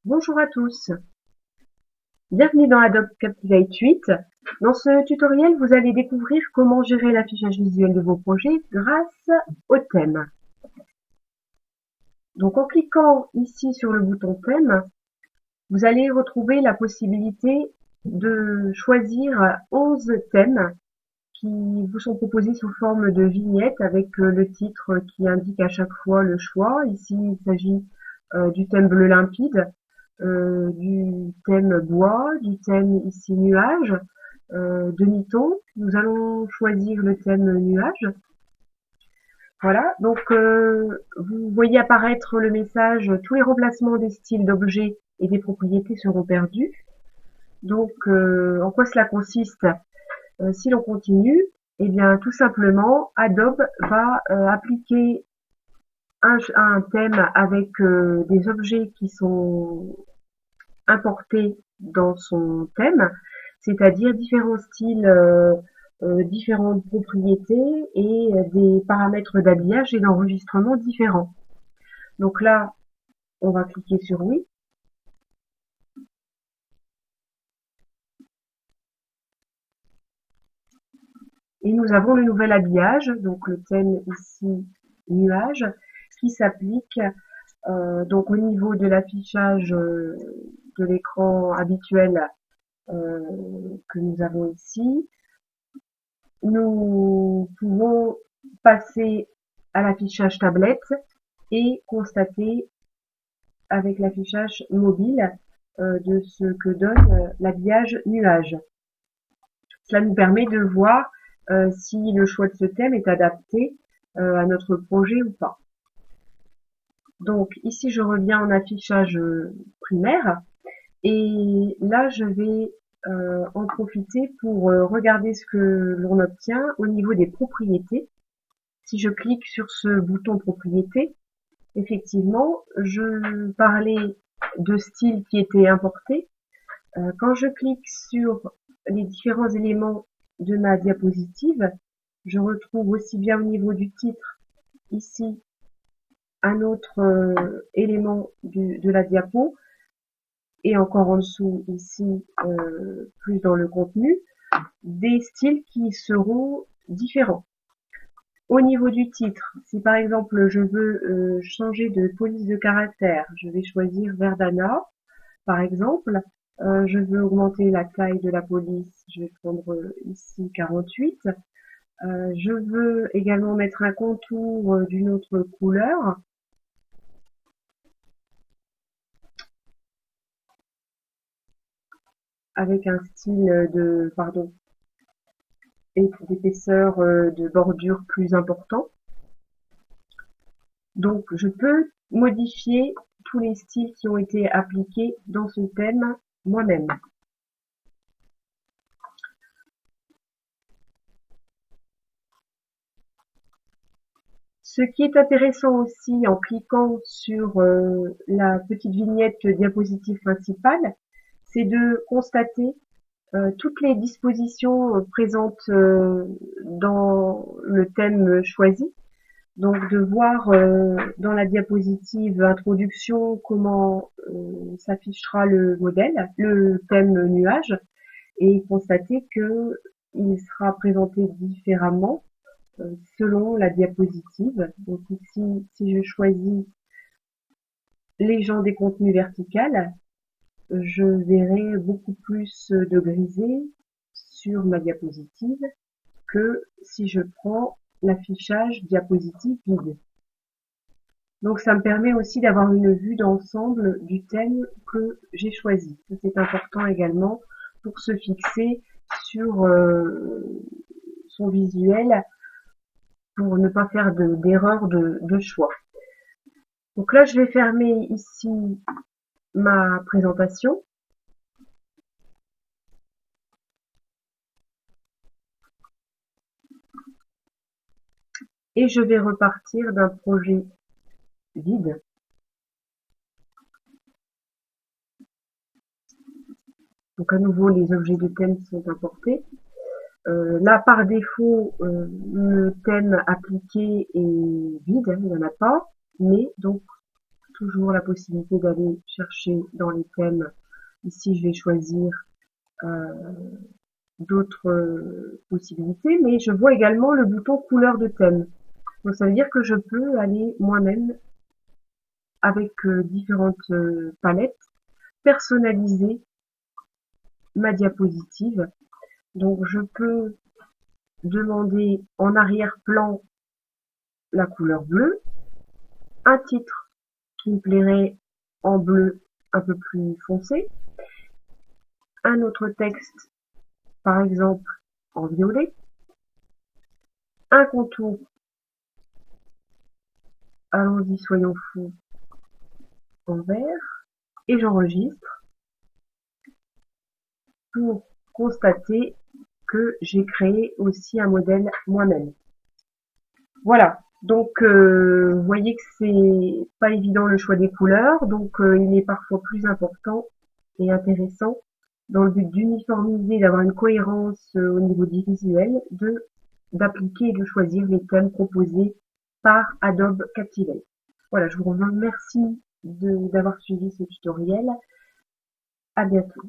Bonjour à tous, bienvenue dans Adobe Captivate 8. Dans ce tutoriel, vous allez découvrir comment gérer l'affichage visuel de vos projets grâce au thème. Donc en cliquant ici sur le bouton thème, vous allez retrouver la possibilité de choisir 11 thèmes qui vous sont proposés sous forme de vignettes avec le titre qui indique à chaque fois le choix. Ici, il s'agit du thème bleu limpide, du thème bois, du thème ici nuage, demi-ton. Nous allons choisir le thème nuage. Voilà, donc vous voyez apparaître le message tous les remplacements des styles d'objets et des propriétés seront perdus. Donc en quoi cela consiste? Si l'on continue, eh bien tout simplement Adobe va appliquer un thème avec des objets qui sont importés dans son thème, c'est-à-dire différents styles, différentes propriétés et des paramètres d'habillage et d'enregistrement différents. Donc là, on va cliquer sur oui. Et nous avons le nouvel habillage, donc le thème ici nuage, qui s'applique donc au niveau de l'affichage de l'écran habituel que nous avons ici. Nous pouvons passer à l'affichage tablette et constater avec l'affichage mobile de ce que donne l'habillage nuage. Cela nous permet de voir si le choix de ce thème est adapté à notre projet ou pas. Donc ici je reviens en affichage primaire et là je vais en profiter pour regarder ce que l'on obtient au niveau des propriétés. Si je clique sur ce bouton propriétés, effectivement, je parlais de styles qui étaient importés. Quand je clique sur les différents éléments de ma diapositive, je retrouve aussi bien au niveau du titre, ici, un autre élément de la diapo, et encore en dessous, ici, plus dans le contenu, des styles qui seront différents. Au niveau du titre, si par exemple je veux changer de police de caractère, je vais choisir Verdana, par exemple. Je veux augmenter la taille de la police, je vais prendre ici 48. Je veux également mettre un contour d'une autre couleur, avec un style de, pardon, d'épaisseur de bordure plus important. Donc je peux modifier tous les styles qui ont été appliqués dans ce thème moi-même. Ce qui est intéressant aussi en cliquant sur la petite vignette diapositive principale, c'est de constater toutes les dispositions présentes dans le thème choisi. Donc de voir dans la diapositive introduction comment s'affichera le modèle, le thème nuage, et constater que il sera présenté différemment selon la diapositive. Donc ici, si je choisis légende des contenus verticales, je verrai beaucoup plus de grisé sur ma diapositive que si je prends l'affichage diapositive vide. Donc ça me permet aussi d'avoir une vue d'ensemble du thème que j'ai choisi. C'est important également pour se fixer sur son visuel pour ne pas faire d'erreur de choix. Donc là, je vais fermer ici ma présentation. Et je vais repartir d'un projet vide. Donc à nouveau, les objets de thème sont importés. Là, par défaut, le thème appliqué est vide, il n'y en a pas. Mais donc, toujours la possibilité d'aller chercher dans les thèmes. Ici, je vais choisir d'autres possibilités, mais je vois également le bouton couleur de thème. Donc ça veut dire que je peux aller moi-même avec différentes palettes personnaliser ma diapositive. Donc je peux demander en arrière-plan la couleur bleue, un titre qui me plairait en bleu un peu plus foncé, un autre texte par exemple en violet, un contour, allons-y soyons fous, en vert, et j'enregistre pour constater que j'ai créé aussi un modèle moi-même. Voilà, donc vous voyez que c'est pas évident le choix des couleurs, donc il est parfois plus important et intéressant dans le but d'uniformiser, d'avoir une cohérence au niveau du visuel, d'appliquer et de choisir les thèmes proposés par Adobe Captivate. Voilà, je vous remercie d'avoir suivi ce tutoriel. À bientôt.